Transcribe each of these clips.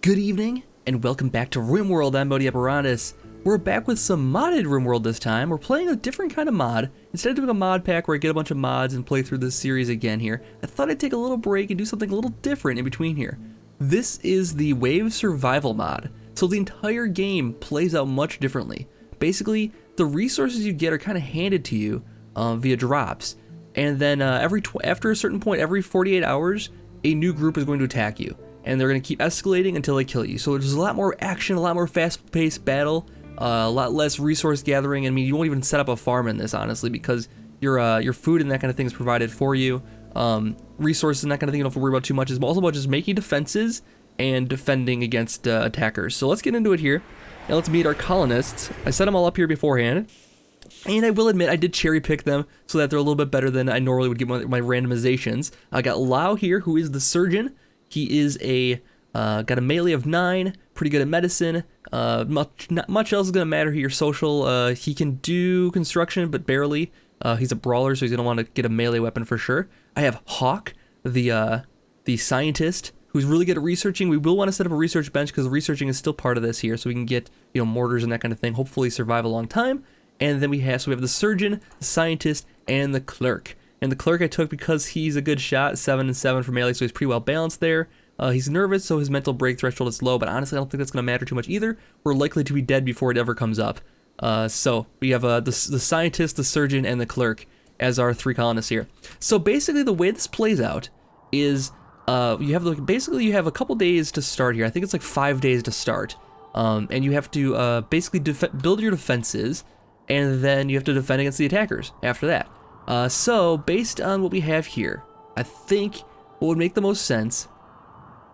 Good evening, and welcome back to Rimworld. I'm Modi Apparatus. We're back with some modded Rimworld this time. We're playing a different kind of mod. Instead of doing a mod pack where I get a bunch of mods and play through this series again here, I thought I'd take a little break and do something a little different in between here. This is the Wave Survival Mod. So the entire game plays out much differently. Basically, the resources you get are kind of handed to you via drops. And then after a certain point, every 48 hours, a new group is going to attack you. And they're going to keep escalating until they kill you. So there's a lot more action, a lot more fast-paced battle, a lot less resource gathering. I mean, you won't even set up a farm in this, honestly, because your food and that kind of thing is provided for you. Resources and that kind of thing you don't have to worry about too much. It's also about just making defenses and defending against attackers. So let's get into it here, and let's meet our colonists. I set them all up here beforehand. And I will admit, I did cherry pick them so that they're a little bit better than I normally would get my randomizations. I got Lau here, who is the surgeon. He is got a melee of 9, pretty good at medicine. Not much else is gonna matter here. Social, he can do construction, but barely. He's a brawler, so he's gonna want to get a melee weapon for sure. I have Hawk, the scientist, who's really good at researching. We will want to set up a research bench because researching is still part of this here, so we can get mortars and that kind of thing. Hopefully survive a long time. And then we have the surgeon, the scientist, and the clerk. And the clerk I took because he's a good shot, 7 and 7 for melee, so he's pretty well balanced there. He's nervous, so his mental break threshold is low, but honestly I don't think that's going to matter too much either. We're likely to be dead before it ever comes up. So we have the scientist, the surgeon, and the clerk as our 3 colonists here. So basically the way this plays out is you have a couple days to start here. I think it's like 5 days to start. And you have to basically build your defenses, and then you have to defend against the attackers after that. So based on what we have here, I think what would make the most sense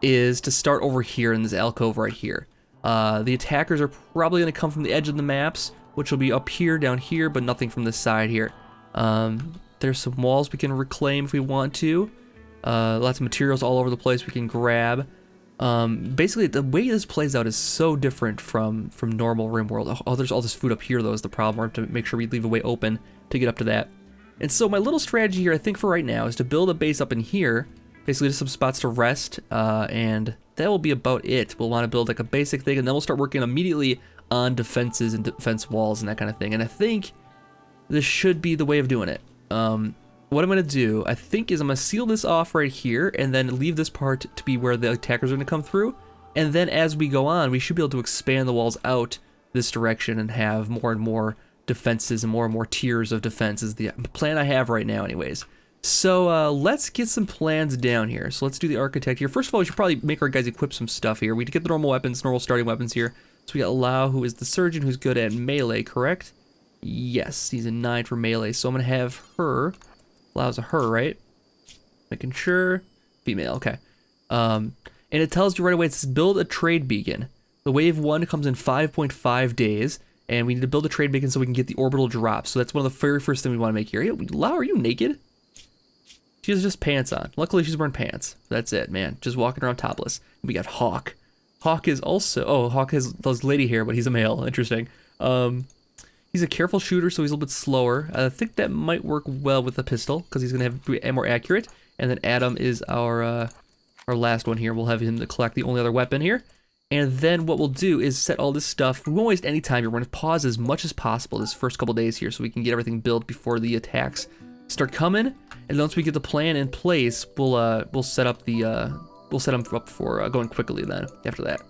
is to start over here in this alcove right here. The attackers are probably going to come from the edge of the maps, which will be up here, down here, but nothing from this side here. There's some walls we can reclaim if we want to. Lots of materials all over the place we can grab. Basically, the way this plays out is so different from normal Rimworld. Oh, there's all this food up here, though, is the problem. We have to make sure we leave a way open to get up to that. And so my little strategy here, I think for right now, is to build a base up in here, basically just some spots to rest, and that will be about it. We'll want to build like a basic thing, and then we'll start working immediately on defenses and defense walls and that kind of thing. And I think this should be the way of doing it. What I'm going to do, I think, is I'm going to seal this off right here, and then leave this part to be where the attackers are going to come through. And then as we go on, we should be able to expand the walls out this direction and have more and more defenses and more tiers of defense is the plan I have right now anyways. So let's get some plans down here. So let's do the architect here. First of all, we should probably make our guys equip some stuff here. We get the normal weapons, normal starting weapons here. So we got Lau, who is the surgeon, who's good at melee, correct? Yes, he's a 9 for melee. So I'm gonna have her. Lau's a her, right? Making sure. Female, okay. And it tells you right away, it says build a trade beacon. The wave 1 comes in 5.5 days. And we need to build a trade beacon so we can get the orbital drop. So that's one of the very first things we want to make here. Hey, Lau, are you naked? She has just pants on. Luckily, she's wearing pants. That's it, man. Just walking around topless. We got Hawk. Hawk is also... Oh, Hawk has those lady hair, but he's a male. Interesting. He's a careful shooter, so he's a little bit slower. I think that might work well with the pistol, because he's going to be more accurate. And then Adam is our last one here. We'll have him to collect the only other weapon here. And then what we'll do is set all this stuff. We won't waste any time here. We're going to pause as much as possible this first couple days here so we can get everything built before the attacks start coming. And once we get the plan in place, we'll set up we'll set them up for going quickly then after that.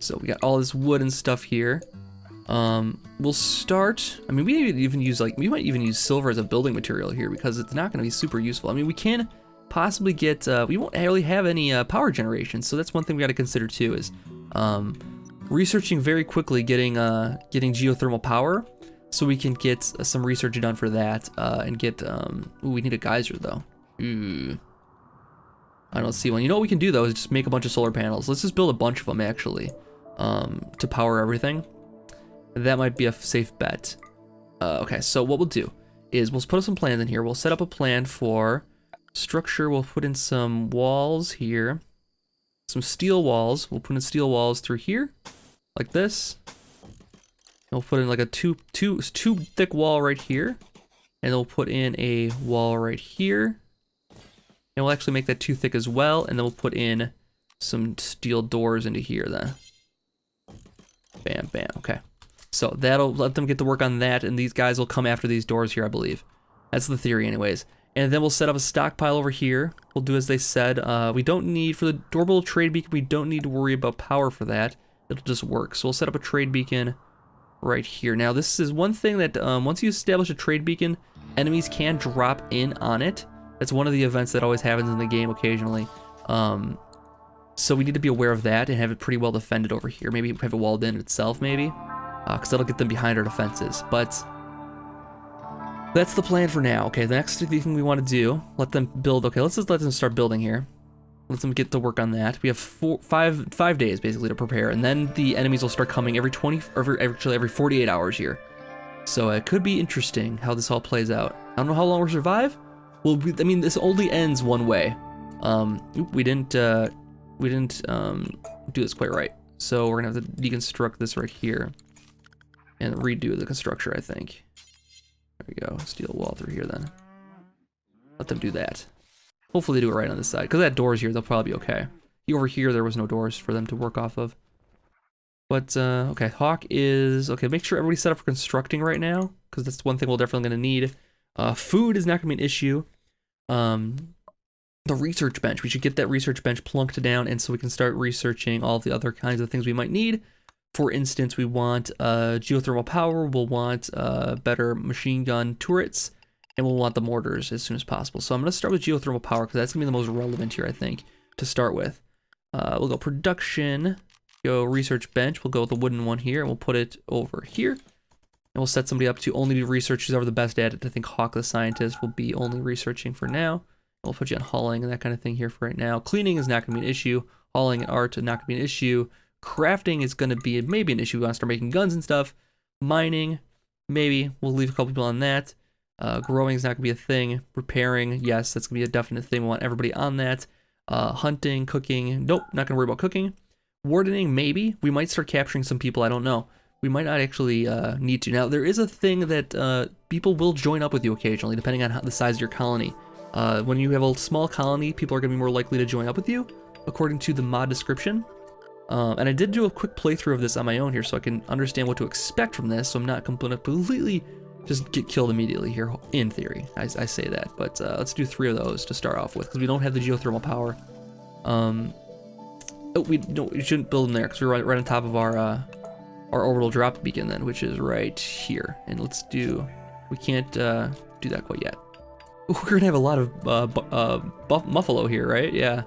So we got all this wood and stuff here. We'll start. I mean, we might even use silver as a building material here because it's not going to be super useful. I mean, we can possibly get, we won't really have any power generation, so that's one thing we got to consider too, is researching very quickly getting geothermal power, so we can get some research done for that, and get, ooh, we need a geyser though. Ooh. I don't see one. You know what we can do though is just make a bunch of solar panels. Let's just build a bunch of them actually, to power everything. That might be a safe bet. Okay, so what we'll do is we'll put some plans in here. We'll set up a plan for structure. We'll put in some walls here, some steel walls. We'll put in steel walls through here, like this. We'll put in like a two thick wall right here, and then we'll put in a wall right here, and we'll actually make that too thick as well. And then we'll put in some steel doors into here then. Bam, bam, okay. So that'll let them get to work on that, and these guys will come after these doors here, I believe. That's the theory anyways. And then we'll set up a stockpile over here. We'll do as they said. We don't need, for the orbital trade beacon, we don't need to worry about power for that. It'll just work. So we'll set up a trade beacon right here. Now this is one thing that once you establish a trade beacon, enemies can drop in on it. That's one of the events that always happens in the game occasionally. So we need to be aware of that and have it pretty well defended over here. Maybe have it walled in itself, maybe. Because that'll get them behind our defenses. But that's the plan for now. Okay, the next thing we want to do, let them build. Okay, let's just let them start building here. Let them get to work on that. We have five days basically to prepare, and then the enemies will start coming every 48 hours here. So it could be interesting how this all plays out. I don't know how long we'll survive. Well, I mean, this only ends one way. We didn't do this quite right. So we're gonna have to deconstruct this right here and redo the construction, I think. There we go. Steel wall through here then. Let them do that. Hopefully they do it right on this side. Because that door's here, they'll probably be okay. Over here, there was no doors for them to work off of. But, okay, Hawk is... Okay, make sure everybody's set up for constructing right now. Because that's one thing we're definitely going to need. Food is not going to be an issue. The research bench. We should get that research bench plunked down, and so we can start researching all the other kinds of things we might need. For instance, we want geothermal power, we'll want better machine gun turrets, and we'll want the mortars as soon as possible. So I'm going to start with geothermal power, because that's going to be the most relevant here, I think, to start with. We'll go production, go research bench, we'll go with the wooden one here, and we'll put it over here. And we'll set somebody up to only do research who's ever the best at it. I think Hawk the scientist will be only researching for now. We'll put you on hauling and that kind of thing here for right now. Cleaning is not going to be an issue. Hauling and art is not going to be an issue. Crafting is going to be maybe an issue. We want to start making guns and stuff. Mining, maybe. We'll leave a couple people on that. Growing is not going to be a thing. Repairing, yes, that's going to be a definite thing. We want everybody on that. Hunting, cooking, nope, not going to worry about cooking. Wardening, maybe. We might start capturing some people, I don't know. We might not actually need to. Now, there is a thing that people will join up with you occasionally, depending on the size of your colony. When you have a small colony, people are going to be more likely to join up with you, according to the mod description. And I did do a quick playthrough of this on my own here, so I can understand what to expect from this, so I'm not completely just get killed immediately here, in theory. I say that, but let's do 3 of those to start off with, because we don't have the geothermal power. Oh, we shouldn't build them there, because we're right on top of our orbital drop beacon then, which is right here. And we can't do that quite yet. We're gonna have a lot of buffalo here, right? Yeah.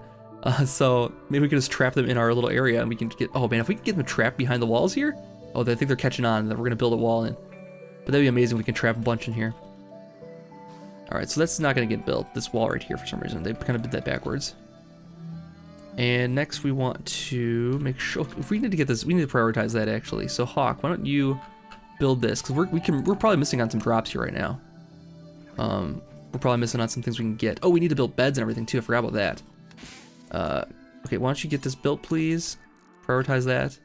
So maybe we can just trap them in our little area, and we can get. Oh man, if we can get them trapped behind the walls here. Oh, I think they're catching on, and then we're gonna build a wall in. But that'd be amazing. We can trap a bunch in here. All right, so that's not gonna get built. This wall right here, for some reason, they kind of did that backwards. And next, we want to make sure if we need to get this, we need to prioritize that actually. So Hawk, why don't you build this? Because we're probably missing on some drops here right now. We're probably missing on some things we can get. Oh, we need to build beds and everything too. I forgot about that. Okay, why don't you get this built, please? Prioritize that.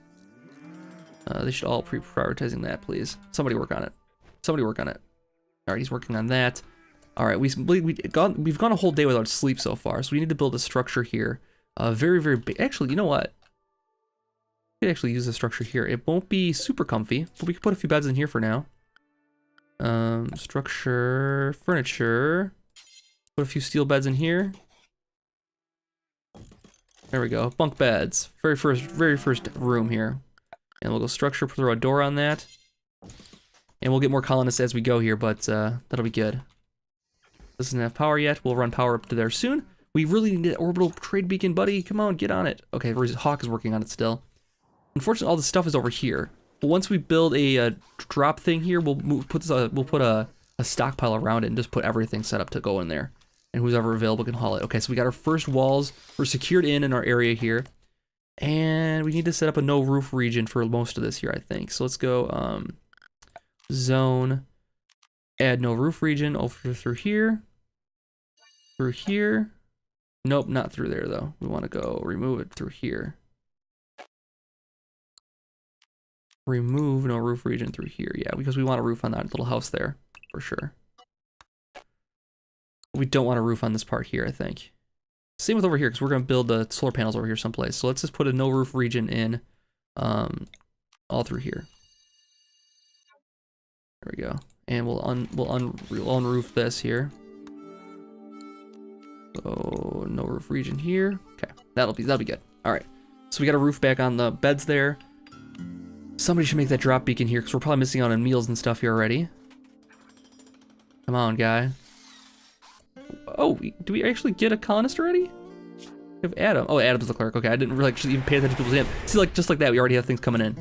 They should all prioritizing that, please. Somebody work on it. Somebody work on it. All right, he's working on that. All right, we've gone a whole day without sleep so far, so we need to build a structure here. Very big. Actually, you know what? We could actually use the structure here. It won't be super comfy, but we could put a few beds in here for now. Structure, furniture. Put a few steel beds in here. There we go. Bunk beds. Very first room here. And we'll go structure, throw a door on that. And we'll get more colonists as we go here, but that'll be good. This doesn't have power yet. We'll run power up to there soon. We really need an orbital trade beacon, buddy. Come on, get on it. Okay, Hawk is working on it still. Unfortunately, all the stuff is over here. But once we build a drop thing here, we'll put a stockpile around it and just put everything set up to go in there. And who's ever available can haul it. Okay, so we got our first walls. We're secured in our area here. And we need to set up a no roof region for most of this here, I think. So let's go zone, add no roof region over through here. Through here. Nope, not through there though. We want to go remove it through here. Remove no roof region through here. Yeah, because we want a roof on that little house there for sure. We don't want a roof on this part here, I think. Same with over here, because we're going to build the solar panels over here someplace. So let's just put a no roof region in all through here. There we go. And we'll unroof this here. So no roof region here. Okay, that'll be good. All right. So we got a roof back on the beds there. Somebody should make that drop beacon here, because we're probably missing out on meals and stuff here already. Come on, guy. Oh, do we actually get a colonist already? We have Adam. Oh, Adam's the clerk. Okay, I didn't really even pay attention to people's names. See, like just like that, we already have things coming in.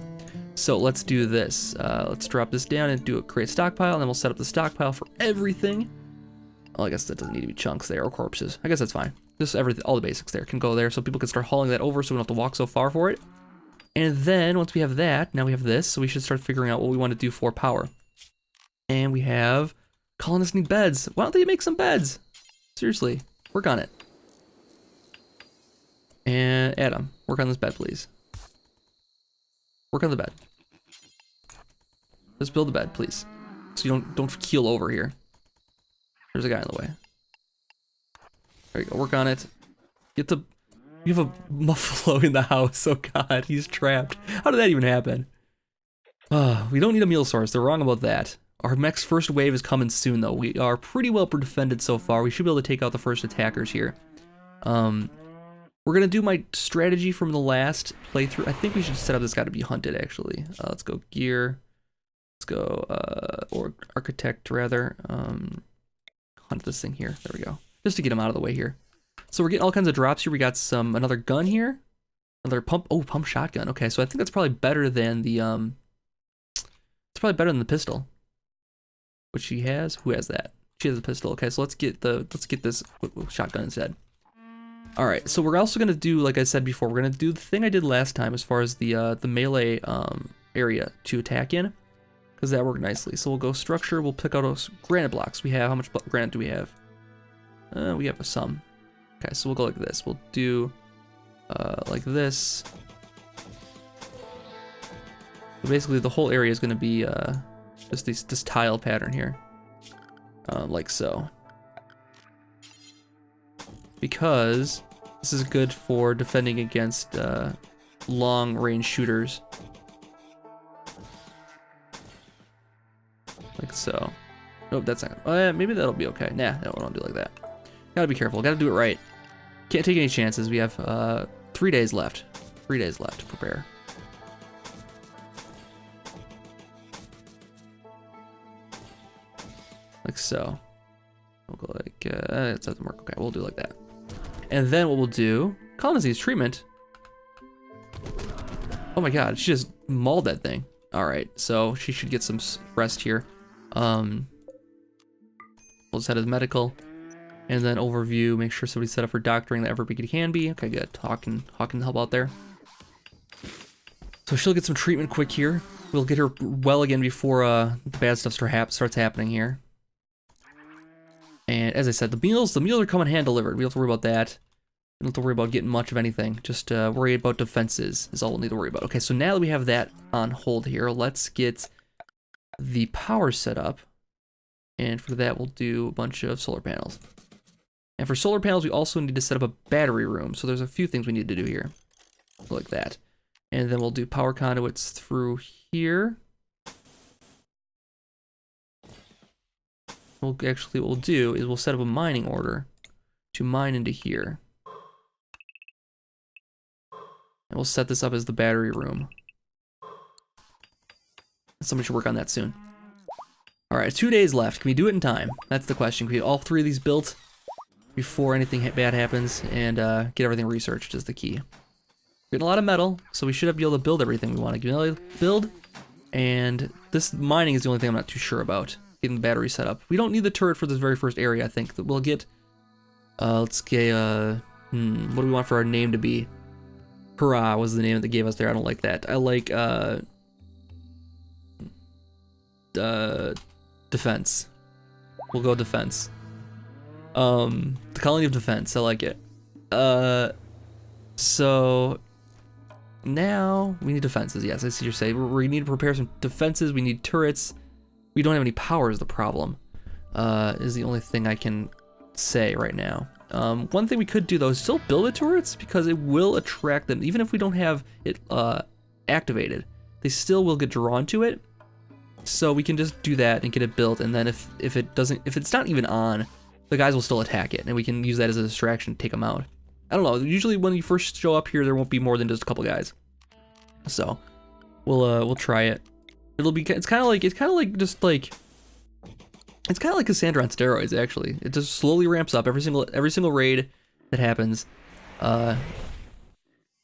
So let's do this. Let's drop this down and create a stockpile, and then we'll set up the stockpile for everything. Oh, I guess that doesn't need to be chunks there or corpses. I guess that's fine. Just everything, all the basics there can go there, so people can start hauling that over, so we don't have to walk so far for it. And then once we have that, now we have this, so we should start figuring out what we want to do for power. And we have colonists need beds. Why don't they make some beds? Seriously, work on it. And Adam, work on this bed, please. Work on the bed. Just build the bed, please, so you don't keel over here. There's a guy in the way. There you go. Work on it. You have a buffalo in the house. Oh God, he's trapped. How did that even happen? We don't need a meal source. They're wrong about that. Our next first wave is coming soon, though. We are pretty well defended so far. We should be able to take out the first attackers here. We're gonna do my strategy from the last playthrough. I think we should set up this guy to be hunted, actually. Let's go gear. Let's go or architect rather. Hunt this thing here. There we go. Just to get him out of the way here. So we're getting all kinds of drops here. We got another gun here. Another pump. Oh, pump shotgun. Okay, so I think that's probably better than the it's probably better than the pistol. Which she has. Who has that? She has a pistol. Okay, so let's get this shotgun instead. All right, so we're also gonna do, like I said before, we're gonna do the thing I did last time as far as the melee area to attack in, because that worked nicely. So we'll go structure. We'll pick out those granite blocks. We have, how much granite do we have? We have some. Okay, so we'll go like this. We'll do like this. So basically, the whole area is gonna be just this tile pattern here, like so. Because this is good for defending against long-range shooters. Like so. Nope, that's not. Maybe that'll be okay. Nah, no, we don't do it like that. Gotta be careful. Gotta do it right. Can't take any chances. We have 3 days left. 3 days left to prepare. Like so. We'll go like it doesn't work. Okay, we'll do it like that. And then what we'll do, colonies treatment. Oh my God, she just mauled that thing. All right, so she should get some rest here. We'll just head to medical, and then overview. Make sure somebody's set up for doctoring that everybody can be. Okay, good. Hawk can help out there. So she'll get some treatment quick here. We'll get her well again before the bad stuff starts happening here. And as I said, the meals are coming hand delivered. We don't have to worry about that. We don't have to worry about getting much of anything. Just worry about defenses is all we'll need to worry about. Okay, so now that we have that on hold here, let's get the power set up. And for that, we'll do a bunch of solar panels. And for solar panels, we also need to set up a battery room. So there's a few things we need to do here, like that. And then we'll do power conduits through here. What we'll do is we'll set up a mining order to mine into here. And we'll set this up as the battery room. Somebody should work on that soon. All right, 2 days left. Can we do it in time? That's the question. Can we get all 3 of these built before anything bad happens, and get everything researched is the key. We're getting a lot of metal, so we should be able to build everything we want to build. And this mining is the only thing I'm not too sure about. Getting the battery set up. We don't need the turret for this very first area, I think. That we'll get, let's get, what do we want for our name to be? Hurrah was the name that they gave us there. I don't like that. I like, defense. We'll go defense. The colony of defense. I like it. So now we need defenses. Yes, I see what you're saying. We need to prepare some defenses. We need turrets. We don't have any power is the problem. Is the only thing I can say right now. One thing we could do though is still build the turrets because it will attract them. Even if we don't have it activated, they still will get drawn to it. So we can just do that and get it built, and then if it's not even on, the guys will still attack it, and we can use that as a distraction to take them out. I don't know. Usually when you first show up here, there won't be more than just a couple guys. So we'll try it. It's kind of like Cassandra on steroids. Actually, it just slowly ramps up every single raid that happens. Yeah,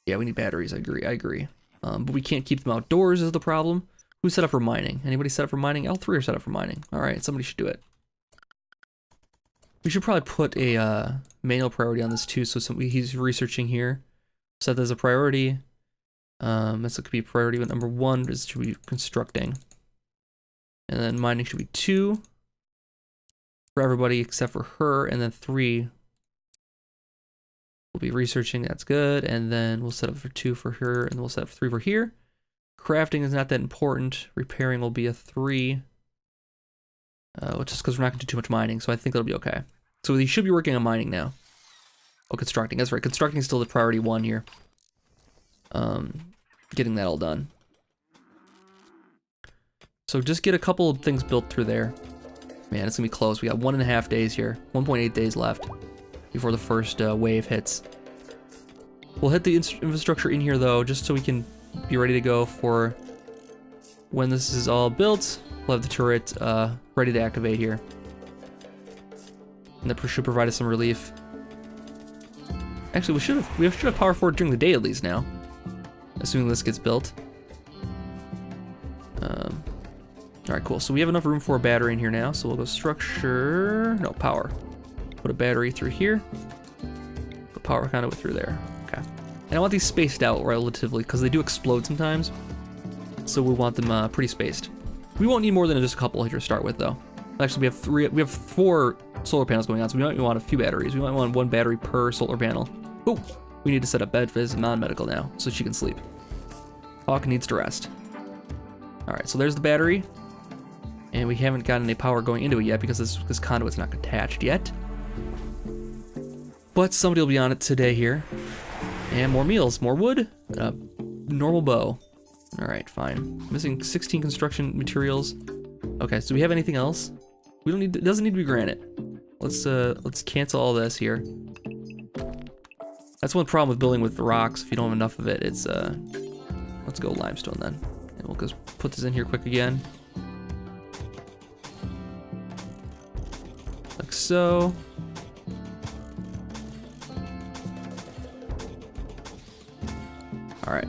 we need batteries. I agree. But we can't keep them outdoors is the problem. Who's set up for mining? Anybody set up for mining? All three are set up for mining. All right, somebody should do it. We should probably put a manual priority on this too, so he's researching here. Set that as a priority. This could be priority number 1 should be constructing. And then mining should be 2 for everybody except for her, and then 3 will be researching. That's good. And then we'll set up for 2 for her, and then we'll set up 3 for here. Crafting is not that important. Repairing will be a 3. Which is because we're not going to do too much mining, so I think that'll be okay. So he should be working on mining now. Oh, constructing. That's right. Constructing is still the priority 1 here. Getting that all done. So just get a couple of things built through there. Man, it's gonna be close. We got 1.5 days here. 1.8 days left before the first wave hits. We'll hit the infrastructure in here though, just so we can be ready to go for when this is all built. We'll have the turret ready to activate here. And that should provide us some relief. Actually, we should have power forward during the day at least now, assuming this gets built. All right, cool. So we have enough room for a battery in here now. So we'll go structure, no, power. Put a battery through here. Put power conduit through there. Okay. And I want these spaced out relatively because they do explode sometimes. So we want them pretty spaced. We won't need more than just a couple here to start with though. Actually, we have 4 solar panels going on, so we might want a few batteries. We might want 1 battery per solar panel. Oh, we need to set up bed phys non-medical now so she can sleep. Hawk needs to rest. All right, so there's the battery. And we haven't gotten any power going into it yet because this conduit's not attached yet. But somebody will be on it today here. And more meals, more wood, normal bow. All right, fine. Missing 16 construction materials. Okay, so do we have anything else? We don't need. It doesn't need to be granite. Let's cancel all this here. That's one problem with building with rocks. If you don't have enough of it, it's let's go limestone then. And we'll just put this in here quick again. Like so. All right.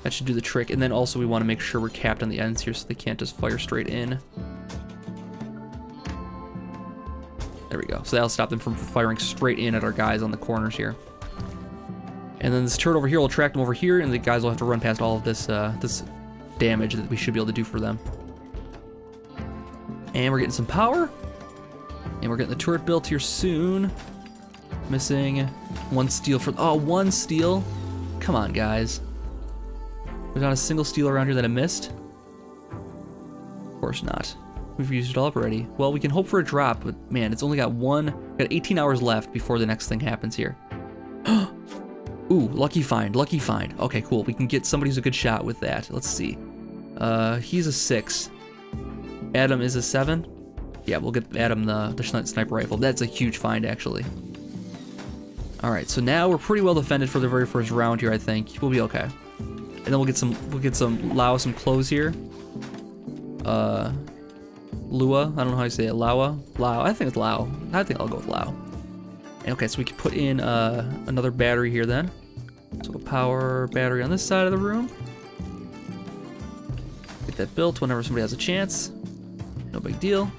That should do the trick. And then also we want to make sure we're capped on the ends here so they can't just fire straight in. There we go. So that'll stop them from firing straight in at our guys on the corners here. And then this turret over here will attract them over here, and the guys will have to run past all of this this damage that we should be able to do for them. And we're getting some power. And we're getting the turret built here soon. Missing 1 steel for... Oh, 1 steel? Come on, guys. There's not a single steel around here that I missed? Of course not. We've used it all up already. Well, we can hope for a drop, but man, it's only got 18 hours left before the next thing happens here. Ooh, lucky find, lucky find. Okay, cool. We can get somebody who's a good shot with that. Let's see. He's a 6. Adam is a 7. Yeah, we'll get Adam the sniper rifle. That's a huge find, actually. All right, so now we're pretty well defended for the very first round here. I think we'll be okay. And then we'll get some clothes here. Lua, I don't know how you say it. Lawa, I think it's Lao. I think I'll go with Lao. Okay, so we can put in another battery here then. So we'll power battery on this side of the room. Get that built whenever somebody has a chance. No big deal.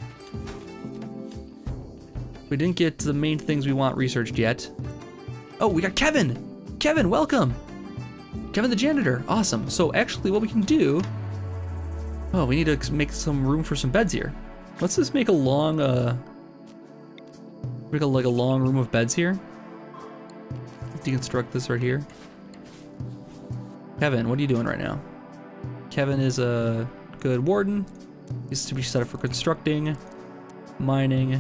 We didn't get the main things we want researched yet. Oh, we got Kevin! Kevin, welcome! Kevin the janitor, awesome. So actually what we can do, oh, we need to make some room for some beds here. Let's just make a long, like a long room of beds here. Deconstruct this right here. Kevin, what are you doing right now? Kevin is a good warden. He's to be set up for constructing, mining,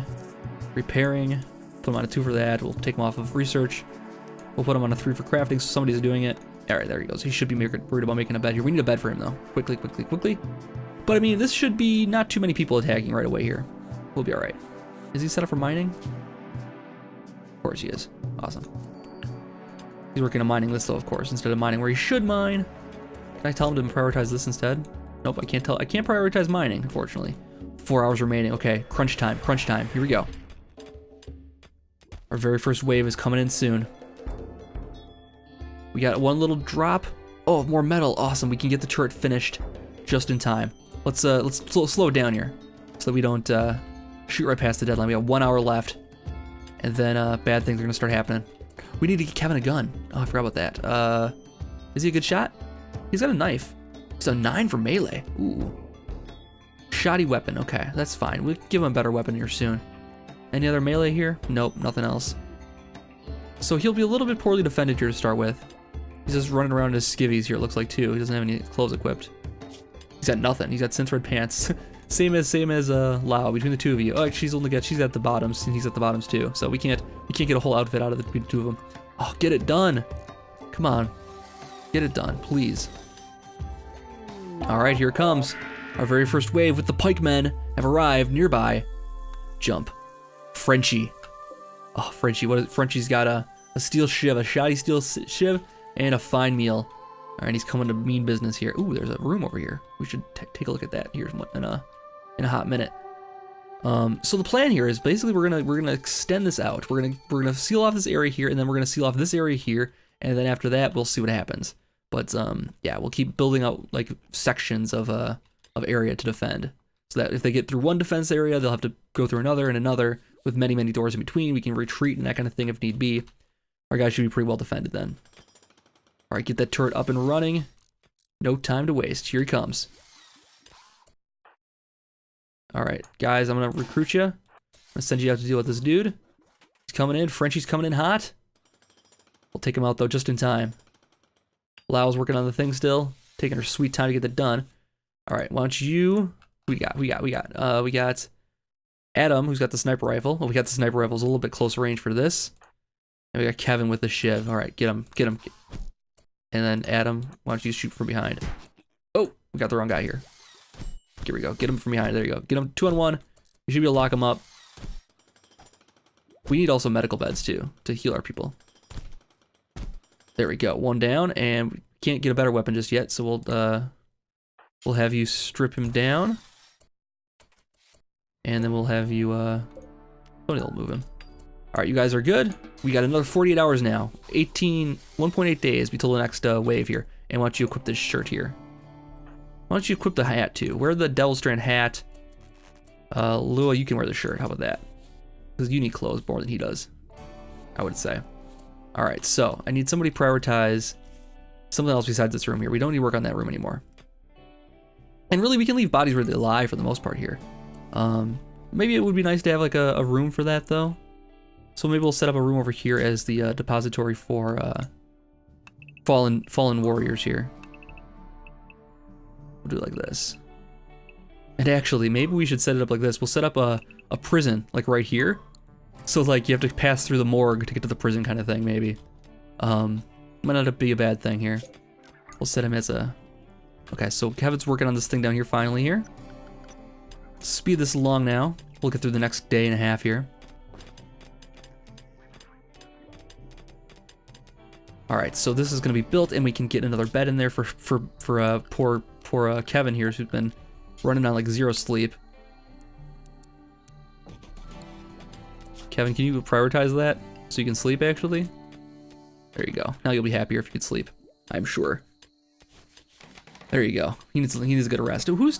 repairing. Put him on a 2 for that. We'll take him off of research. We'll put him on a 3 for crafting, so somebody's doing it. All right, there he goes. He should be worried about making a bed here. We need a bed for him, though. Quickly, quickly, quickly. But, I mean, this should be not too many people attacking right away here. We'll be all right. Is he set up for mining? Of course he is. Awesome. He's working on mining this, though, of course, instead of mining where he should mine. Can I tell him to prioritize this instead? Nope, I can't tell. I can't prioritize mining, unfortunately. 4 hours remaining. Okay, crunch time, crunch time. Here we go. Our very first wave is coming in soon. We got one little drop. Oh, more metal. Awesome. We can get the turret finished just in time. Let's slow it down here so that we don't shoot right past the deadline. We got 1 hour left, and then bad things are gonna start happening. We need to get Kevin a gun. Oh, I forgot about that. Is he a good shot? He's got a knife. He's a 9 for melee. Ooh. Shoddy weapon. Okay, that's fine. We'll give him a better weapon here soon. Any other melee here? Nope, nothing else. So he'll be a little bit poorly defended here to start with. He's just running around in his skivvies here, it looks like, too. He doesn't have any clothes equipped. He's got nothing. He's got synth red pants. same as Lao between the two of you. Oh, she's at the bottoms, and he's at the bottoms too. So we can't get a whole outfit out of the two of them. Oh, get it done. Come on. Get it done, please. All right, here it comes. Our very first wave with the pikemen have arrived nearby. Jump. Frenchie. Oh, Frenchie. What is it? Frenchie's got a steel shiv, a shoddy steel shiv, and a fine meal. All right, he's coming to mean business here. Ooh, there's a room over here. We should take a look at that here in a hot minute. So the plan here is basically we're gonna extend this out. We're gonna seal off this area here, and then we're gonna seal off this area here, and then after that we'll see what happens. But yeah, we'll keep building out like sections of area to defend, so that if they get through one defense area, they'll have to go through another and another with many doors in between. We can retreat and that kind of thing if need be. Our guys should be pretty well defended then. All right, get that turret up and running. No time to waste. Here he comes. All right, guys, I'm gonna recruit you. I'm gonna send you out to deal with this dude. He's coming in. Frenchie's coming in hot. We'll take him out though just in time. Lau's working on the thing still, taking her sweet time to get that done. All right, why don't you? We got Adam, who's got the sniper rifle. Well, we got the sniper rifles a little bit closer range for this. And we got Kevin with the shiv. All right, get him. And then Adam, why don't you shoot from behind? Oh, we got the wrong guy here. Here we go. Get him from behind. There you go. Get him 2-on-1. You should be able to lock him up. We need also medical beds too to heal our people. There we go. One down, and we can't get a better weapon just yet, so we'll have you strip him down, and then we'll have you Tony'll move him. All right, you guys are good. We got another 48 hours now. 1.8 days until the next wave here. And why don't you equip this shirt here? Why don't you equip the hat too? Wear the Devil Strand hat. Lua, you can wear the shirt. How about that? Because you need clothes more than he does, I would say. All right, so I need somebody to prioritize something else besides this room here. We don't need to work on that room anymore. And really, we can leave bodies really alive for the most part here. Maybe it would be nice to have like a room for that though. So maybe we'll set up a room over here as the depository for fallen warriors here. We'll do it like this. And actually, maybe we should set it up like this. We'll set up a prison like right here. So like you have to pass through the morgue to get to the prison kind of thing maybe. Might not be a bad thing here. We'll set him as a... Okay, so Kevin's working on this thing down here finally here. Speed this along now. We'll get through the next day and a half here. All right, so this is going to be built, and we can get another bed in there for poor Kevin here, who's been running on like 0 sleep. Kevin, can you prioritize that so you can sleep? Actually, there you go. Now you'll be happier if you could sleep, I'm sure. There you go. He needs a good rest. Who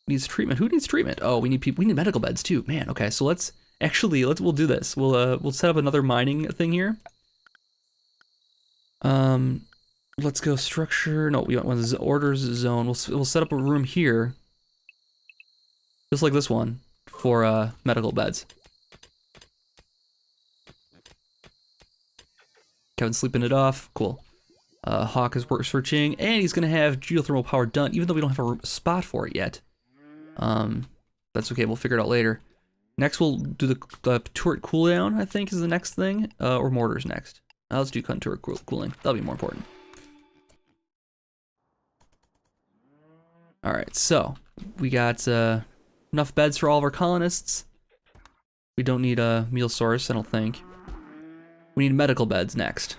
needs treatment? Who needs treatment? Oh, we need people. We need medical beds too. Man. Okay, so we'll do this. We'll set up another mining thing here. Let's go structure. No, we want one orders zone. We'll set up a room here, just like this one, for medical beds. Kevin's sleeping it off. Cool. Hawk is searching, and he's gonna have geothermal power done, even though we don't have a spot for it yet. That's okay. We'll figure it out later. Next, we'll do the turret cooldown, I think, is the next thing. Or mortars next. Let's do turret cooling. That'll be more important. Alright, so we got enough beds for all of our colonists. We don't need a meal source, I don't think. We need medical beds next.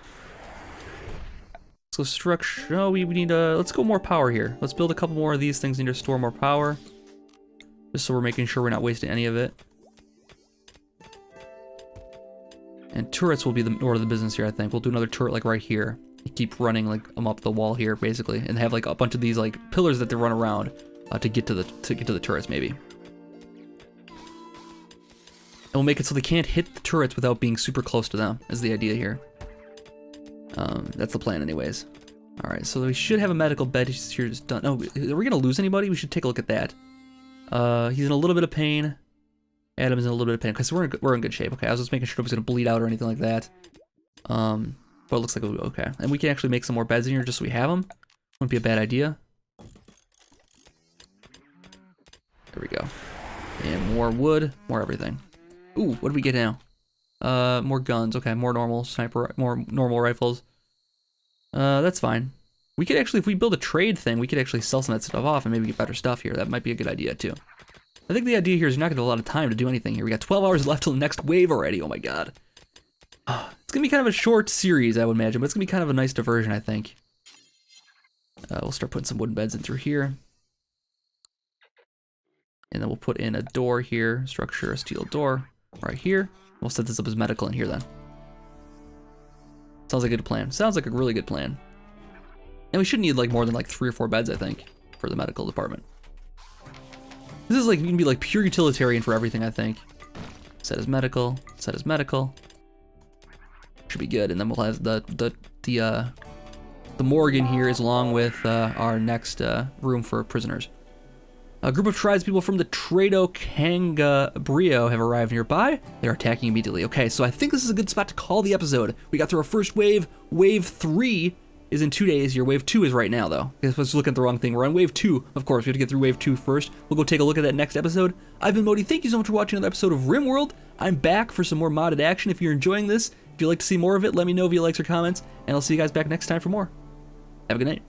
So structure, oh, we need let's go more power here. Let's build a couple more of these things in here to store more power. Just so we're making sure we're not wasting any of it. And turrets will be the order of the business here, I think. We'll do another turret like right here. Keep running like them up the wall here, basically, and have like a bunch of these like pillars that they run around to get to the turrets, maybe. And we'll make it so they can't hit the turrets without being super close to them, is the idea here. That's the plan anyways. Alright, so we should have a medical bed here just done. Oh, are we gonna lose anybody? We should take a look at that. He's in a little bit of pain. Adam's in a little bit of pain, because we're in good shape. Okay, I was just making sure it was gonna bleed out or anything like that. But it looks like it'll be okay. And we can actually make some more beds in here just so we have them. Wouldn't be a bad idea. There we go. And more wood, more everything. Ooh, what do we get now? More guns. Okay, more normal rifles. That's fine. We could actually, if we build a trade thing, we could actually sell some of that stuff off and maybe get better stuff here. That might be a good idea too. I think the idea here is you're not gonna have a lot of time to do anything here. We got 12 hours left till the next wave already. Oh my god. It's gonna be kind of a short series, I would imagine, but it's gonna be kind of a nice diversion, I think. We'll start putting some wooden beds in through here. And then we'll put in a door here, structure a steel door right here. We'll set this up as medical in here then. Sounds like a good plan. Sounds like a really good plan. And we should need like more than like 3 or 4 beds, I think, for the medical department. This is like, you can be like pure utilitarian for everything, I think. Set as medical, set as medical. Should be good, and then we'll have the morgue in here, as along with our next room for prisoners. A group of tribespeople from the Trado Kanga Brio have arrived nearby. They're attacking immediately. Okay, so I think this is a good spot to call the episode. We got through our first wave. Wave 3 is in 2 days. Your wave 2 is right now, though. I was looking at the wrong thing. We're on wave 2, of course. We have to get through wave 2 first. We'll go take a look at that next episode. I've been Modi. Thank you so much for watching another episode of Rimworld. I'm back for some more modded action. If you're enjoying this, if you'd like to see more of it, let me know via likes or comments, and I'll see you guys back next time for more. Have a good night.